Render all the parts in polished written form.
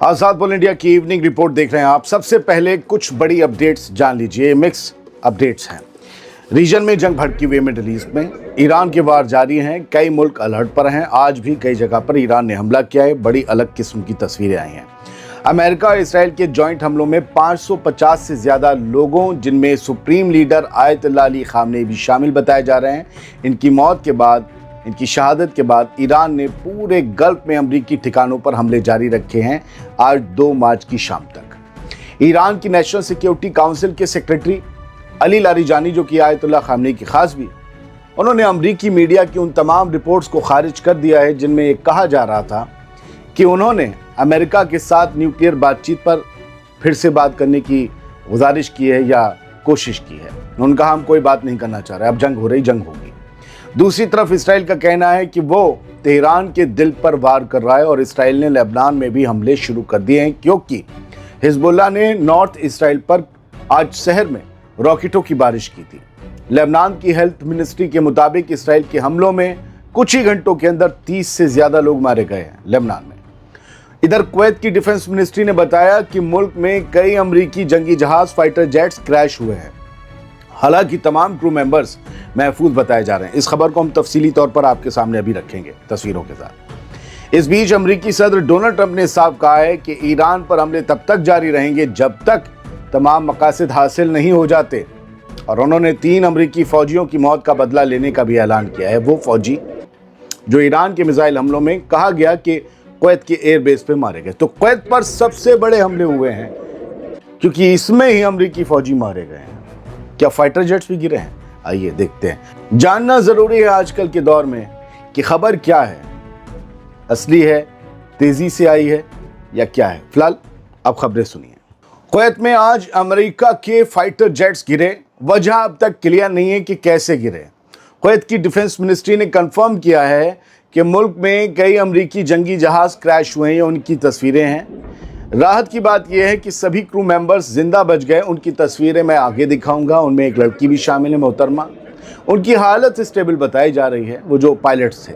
आजाद बोल इंडिया की evening report देख रहे हैं आप। सबसे पहले कुछ बड़ी अपडेट्स जान लीजिए। मिक्स अपडेट्स हैं। रीजन में जंग भड़की हुई मिडिल ईस्ट में ईरान के वार जारी हैं। कई मुल्क अलर्ट पर हैं। आज भी कई जगह पर ईरान ने हमला किया है। बड़ी अलग किस्म की तस्वीरें आई हैं। अमेरिका और इसराइल के जॉइंट हमलों में 550 से ज़्यादा लोगों, जिनमें supreme leader Ayatollah Ali Khamenei भी शामिल बताए जा रहे हैं। इनकी शहादत के बाद ईरान ने पूरे गल्फ में अमरीकी ठिकानों पर हमले जारी रखे हैं। आज 2 मार्च की शाम तक ईरान की नेशनल सिक्योरिटी काउंसिल के सेक्रेटरी अली लारिजानी, जो कि आयतुल्लाह खामनेई की खास भी, उन्होंने अमरीकी मीडिया की उन तमाम रिपोर्ट्स को खारिज कर दिया है जिनमें ये कहा जा रहा था कि उन्होंने अमेरिका के साथ न्यूक्लियर बातचीत पर फिर से बात करने की गुजारिश की है या कोशिश की है। उन्होंने कहा हम कोई बात नहीं करना चाह रहे, अब जंग हो रही, जंग होगी। दूसरी तरफ इसराइल का कहना है कि वो तेहरान के दिल पर वार कर रहा है और इसराइल ने लेबनान में भी हमले शुरू कर दिए हैं, क्योंकि हिजबुल्लाह ने नॉर्थ इसराइल पर आज शहर में रॉकेटों की बारिश की थी। लेबनान की हेल्थ मिनिस्ट्री के मुताबिक इसराइल के हमलों में कुछ ही घंटों के अंदर 30 से ज़्यादा लोग मारे गए हैं लेबनान में। इधर कुवैत की डिफेंस मिनिस्ट्री ने बताया कि मुल्क में कई अमरीकी जंगी जहाज, फाइटर जेट्स क्रैश हुए हैं। हालांकि तमाम क्रू मेंबर्स महफूज बताए जा रहे हैं। इस खबर को हम तफसीली तौर पर आपके सामने अभी रखेंगे तस्वीरों के साथ। इस बीच अमरीकी सदर डोनाल्ड ट्रंप ने साफ कहा है कि ईरान पर हमले तब तक जारी रहेंगे जब तक तमाम मकासद हासिल नहीं हो जाते, और उन्होंने 3 अमरीकी फौजियों की मौत का बदला लेने का भी ऐलान किया है। वो फौजी जो ईरान के मिसाइल हमलों में कहा गया कि कुवैत के एयरबेस पे मारे गए। तो कुवैत पर सबसे बड़े हमले हुए हैं क्योंकि इसमें ही अमरीकी फौजी मारे गए हैं। क्या फाइटर जेट्स भी गिरे हैं? आइए देखते हैं। जानना जरूरी है आजकल के दौर में कि खबर क्या है, असली है, तेजी से आई है या क्या है। फिलहाल अब खबरें सुनिए। कुवैत में आज अमेरिका के फाइटर जेट्स गिरे। वजह अब तक क्लियर नहीं है कि कैसे गिरे। कुवैत की डिफेंस मिनिस्ट्री ने कंफर्म किया है कि मुल्क में कई अमरीकी जंगी जहाज क्रैश हुए हैं। उनकी तस्वीरें हैं। राहत की बात यह है कि सभी क्रू मेंबर्स जिंदा बच गए। उनकी तस्वीरें मैं आगे दिखाऊंगा। उनमें एक लड़की भी शामिल है, मोहतरमा। उनकी हालत स्टेबल बताई जा रही है, वो जो पायलट्स थे।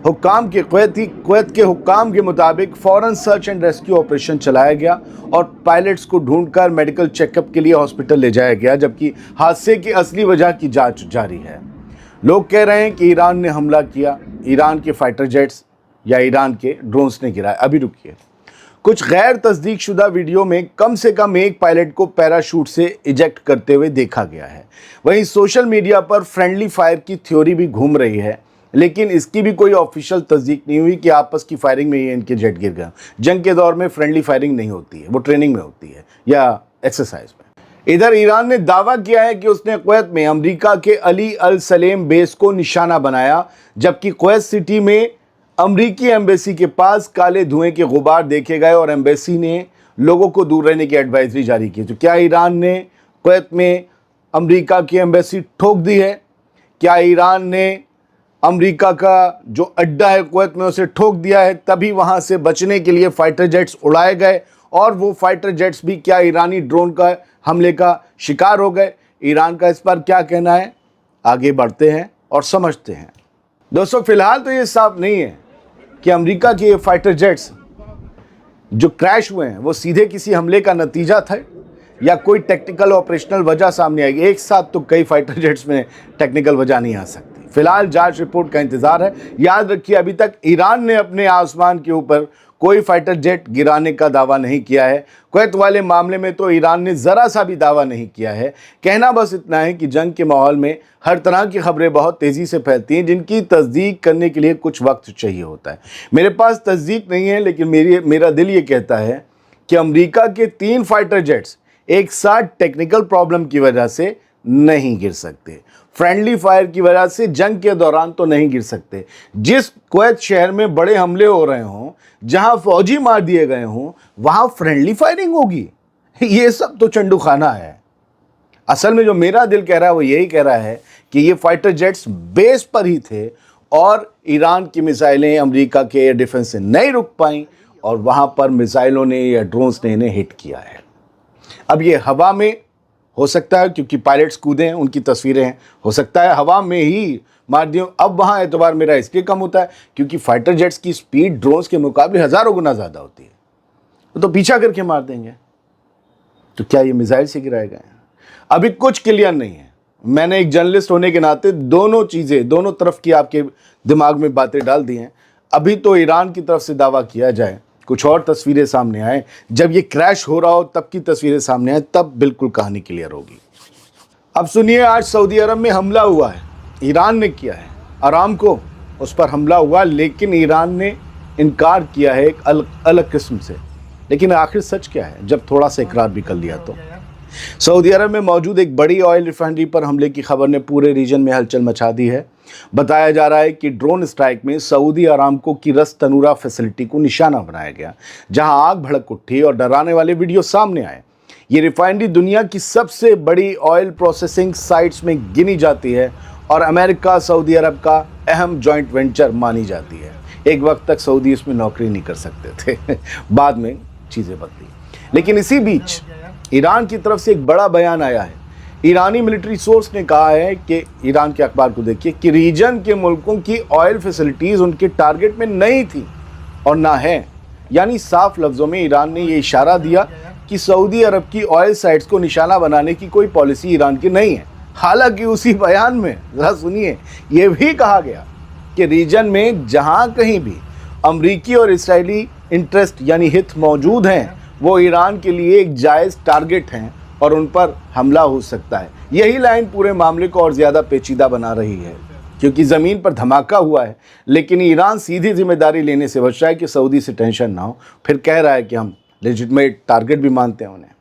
कुवैत के हुक्काम के मुताबिक फौरन सर्च एंड रेस्क्यू ऑपरेशन चलाया गया और पायलट्स को ढूंढकर मेडिकल चेकअप के लिए हॉस्पिटल ले जाया गया, जबकि हादसे की असली वजह की जांच जारी है। लोग कह रहे हैं कि ईरान ने हमला किया, ईरान के फाइटर जेट्स या ईरान के ड्रोन्स ने गिराया। अभी रुकिए। कुछ गैर तस्दीक शुदा वीडियो में कम से कम एक पायलट को पैराशूट से इजेक्ट करते हुए देखा गया है। वहीं सोशल मीडिया पर फ्रेंडली फायर की थ्योरी भी घूम रही है, लेकिन इसकी भी कोई ऑफिशियल तस्दीक नहीं हुई कि आपस की फायरिंग में ये इनके जेट गिर गए। जंग के दौर में फ्रेंडली फायरिंग नहीं होती है, वो ट्रेनिंग में होती है या एक्सरसाइज में। इधर ईरान ने दावा किया है कि उसने कुवैत में अमेरिका के अली अल सलेम बेस को निशाना बनाया, जबकि कुवैत सिटी में अमरीकी एम्बेसी के पास काले धुएं के गुबार देखे गए और एम्बेसी ने लोगों को दूर रहने की एडवाइजरी जारी की। तो क्या ईरान ने कुवैत में अमरीका की एम्बेसी ठोक दी है? क्या ईरान ने अमरीका का जो अड्डा है कुवैत में उसे ठोक दिया है, तभी वहां से बचने के लिए फाइटर जेट्स उड़ाए गए और वो फाइटर जेट्स भी क्या ईरानी ड्रोन का हमले का शिकार हो गए? ईरान का इस पर क्या कहना है? आगे बढ़ते हैं और समझते हैं। दोस्तों, फिलहाल तो ये साफ नहीं है कि अमेरिका के ये फाइटर जेट्स जो क्रैश हुए हैं वो सीधे किसी हमले का नतीजा था या कोई टेक्निकल ऑपरेशनल वजह सामने आएगी। एक साथ तो कई फाइटर जेट्स में टेक्निकल वजह नहीं आ सकती। फिलहाल जांच रिपोर्ट का इंतजार है। याद रखिए, अभी तक ईरान ने अपने आसमान के ऊपर कोई फाइटर जेट गिराने का दावा नहीं किया है। कुवैत वाले मामले में तो ईरान ने ज़रा सा भी दावा नहीं किया है। कहना बस इतना है कि जंग के माहौल में हर तरह की खबरें बहुत तेज़ी से फैलती हैं, जिनकी तस्दीक करने के लिए कुछ वक्त चाहिए होता है। मेरे पास तस्दीक नहीं है, लेकिन मेरा दिल ये कहता है कि अमेरिका के 3 फाइटर जेट्स एक साथ टेक्निकल प्रॉब्लम की वजह से नहीं गिर सकते। फ्रेंडली फायर की वजह से जंग के दौरान तो नहीं गिर सकते। जिस कुवैत शहर में बड़े हमले हो रहे हों, जहां फौजी मार दिए गए हों, वहां फ्रेंडली फायरिंग होगी? ये सब तो चंडू खाना है। असल में जो मेरा दिल कह रहा है वो यही कह रहा है कि ये फाइटर जेट्स बेस पर ही थे और ईरान की मिसाइलें अमेरिका के एयर डिफेंस से नहीं रुक पाई और वहां पर मिसाइलों ने या ड्रोन्स ने इन्हें हिट किया है। अब ये हवा में हो सकता है, क्योंकि पायलट्स कूदे हैं, उनकी तस्वीरें हैं, हो सकता है हवा में ही मार दियो। अब वहाँ एतबार मेरा इसलिए कम होता है क्योंकि फाइटर जेट्स की स्पीड ड्रोन्स के मुकाबले हज़ारों गुना ज़्यादा होती है। वो तो पीछा करके मार देंगे। तो क्या ये मिसाइल से गिराए गए हैं? अभी कुछ क्लियर नहीं है। मैंने एक जर्नलिस्ट होने के नाते दोनों चीज़ें, दोनों तरफ की आपके दिमाग में बातें डाल दी हैं। अभी तो ईरान की तरफ से दावा किया जाए, कुछ और तस्वीरें सामने आए, जब ये क्रैश हो रहा हो तब की तस्वीरें सामने आए, तब बिल्कुल कहानी क्लियर होगी। अब सुनिए, आज सऊदी अरब में हमला हुआ है, ईरान ने किया है, अरामको उस पर हमला हुआ, लेकिन ईरान ने इनकार किया है एक अलग किस्म से। लेकिन आखिर सच क्या है, जब थोड़ा सा इकरार भी कर लिया तो। सऊदी अरब में मौजूद एक बड़ी ऑयल रिफाइनरी पर हमले की खबर ने पूरे रीजन में हलचल मचा दी है। बताया जा रहा है कि ड्रोन स्ट्राइक में सऊदी अरामको की रस तनूरा फैसिलिटी को निशाना बनाया गया, जहां आग भड़क उठी और डराने वाले वीडियो सामने आए। ये रिफाइनरी दुनिया की सबसे बड़ी ऑयल प्रोसेसिंग साइट्स में गिनी जाती है और अमेरिका सऊदी अरब का अहम जॉइंट वेंचर मानी जाती है। एक वक्त तक सऊदी इसमें नौकरी नहीं कर सकते थे, बाद में चीज़ें बदली। लेकिन इसी बीच ईरान की तरफ से एक बड़ा बयान आया है। ईरानी मिलिट्री सोर्स ने कहा है कि, ईरान के अखबार को देखिए, कि रीजन के मुल्कों की ऑयल फैसिलिटीज़ उनके टारगेट में नहीं थी और ना है। यानी साफ लफ्ज़ों में ईरान ने ये इशारा दिया कि सऊदी अरब की ऑयल साइट्स को निशाना बनाने की कोई पॉलिसी ईरान की नहीं है। हालांकि उसी बयान में ज़रा सुनिए, ये भी कहा गया कि रीजन में जहां कहीं भी अमरीकी और इसराइली इंटरेस्ट यानी हित मौजूद हैं, वो ईरान के लिए एक जायज़ टारगेट हैं और उन पर हमला हो सकता है। यही लाइन पूरे मामले को और ज़्यादा पेचीदा बना रही है, क्योंकि ज़मीन पर धमाका हुआ है, लेकिन ईरान सीधी जिम्मेदारी लेने से बच रहा है कि सऊदी से टेंशन ना हो। फिर कह रहा है कि हम लेजिटिमेट टारगेट भी मानते हैं उन्हें,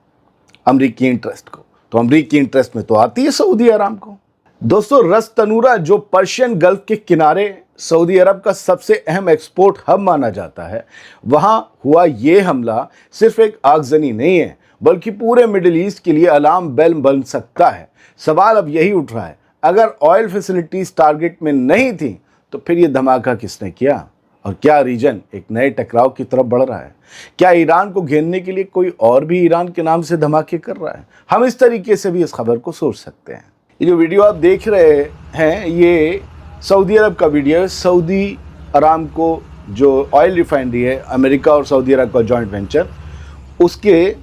अमरीकी इंटरेस्ट को। तो अमरीकी इंटरेस्ट में तो आती है सऊदी अरामको। दोस्तों, रस तनूरा, जो पर्शियन गल्फ के किनारे सऊदी अरब का सबसे अहम एक्सपोर्ट हब माना जाता है, वहाँ हुआ ये हमला सिर्फ एक आगजनी नहीं है, बल्कि पूरे मिडिल ईस्ट के लिए अलार्म बेल बन सकता है। सवाल अब यही उठ रहा है, अगर ऑयल फैसिलिटीज़ टारगेट में नहीं थी तो फिर ये धमाका किसने किया? और क्या रीजन एक नए टकराव की तरफ बढ़ रहा है? क्या ईरान को घेरने के लिए कोई और भी ईरान के नाम से धमाके कर रहा है? हम इस तरीके से भी इस खबर को सोच सकते हैं। ये जो वीडियो आप देख रहे हैं, ये सऊदी अरब का वीडियो है। सऊदी अरामको जो ऑयल रिफाइनरी है, अमेरिका और सऊदी अरब का जॉइंट वेंचर, उसके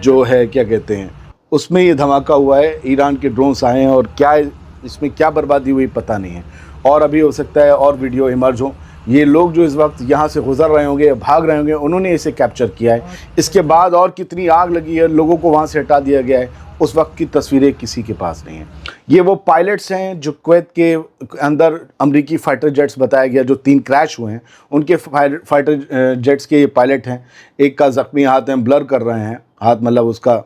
जो है क्या कहते हैं, उसमें ये धमाका हुआ है। ईरान के ड्रोन्स आए हैं और क्या इसमें क्या बर्बादी हुई पता नहीं है। और अभी हो सकता है और वीडियो इमर्ज हो। ये लोग जो इस वक्त यहाँ से गुजर रहे होंगे, भाग रहे होंगे, उन्होंने इसे कैप्चर किया है। इसके बाद और कितनी आग लगी है, लोगों को वहाँ से हटा दिया गया है, उस वक्त की तस्वीरें किसी के पास नहीं है। ये वो पायलट्स हैं जो कुवैत के अंदर अमरीकी फाइटर जेट्स बताया गया जो 3 क्रैश हुए हैं, उनके फाइटर जेट्स के ये पायलट हैं। एक का ज़ख्मी हाथ हैं, ब्लर कर रहे हैं हाथ, मतलब उसका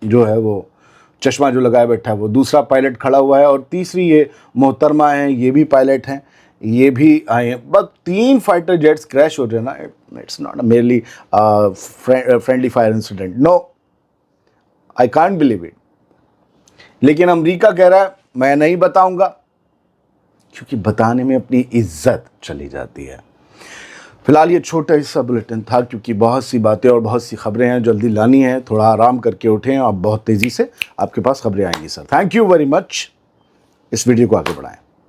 जो है वो चश्मा जो लगाए बैठा है वो। दूसरा पायलट खड़ा हुआ है और तीसरी ये मोहतरमा हैं, ये भी पायलट हैं, ये भी आए हैं। बस 3 फाइटर जेट्स क्रैश हो रहे हैं ना, it's not merely friendly fire incident, no, I can't believe it. लेकिन अमेरिका कह रहा है मैं नहीं बताऊंगा, क्योंकि बताने में अपनी इज्जत चली जाती है। फिलहाल ये छोटा हिस्सा बुलेटिन था, क्योंकि बहुत सी बातें और बहुत सी खबरें हैं, जल्दी लानी है। थोड़ा आराम करके उठें, अब बहुत तेज़ी से आपके पास खबरें आएंगी sir. Thank you very much. इस वीडियो को आगे बढ़ाएं।